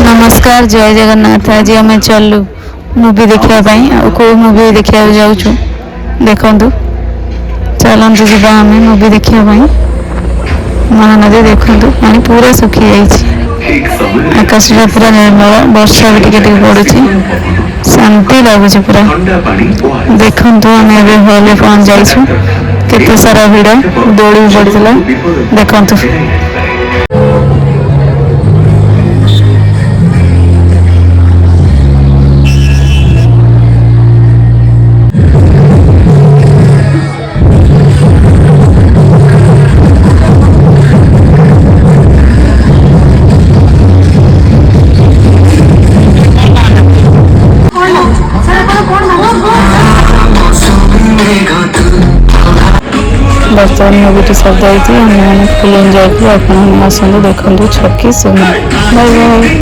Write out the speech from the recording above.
नमस्कार जय जगन्नाथ। आज आम चलु मूवी देखापी कौ मूवी देखा जाऊँ देखु चलतु जा आम मूवी देखापी महानदी देखु पानी पूरा सुखी जाइए आकाश पूरा निर्मल वर्षा भी टिके पड़ुची शांति लगुच पूरा देखु आम हॉल पहुंच जाइछू केते सारा भिड़ दौड़ी पड़ता देखु बर्तमान मूवी सब जाइए फिल्म जाइए आप देखते देखु छकी सुना बाय बाय।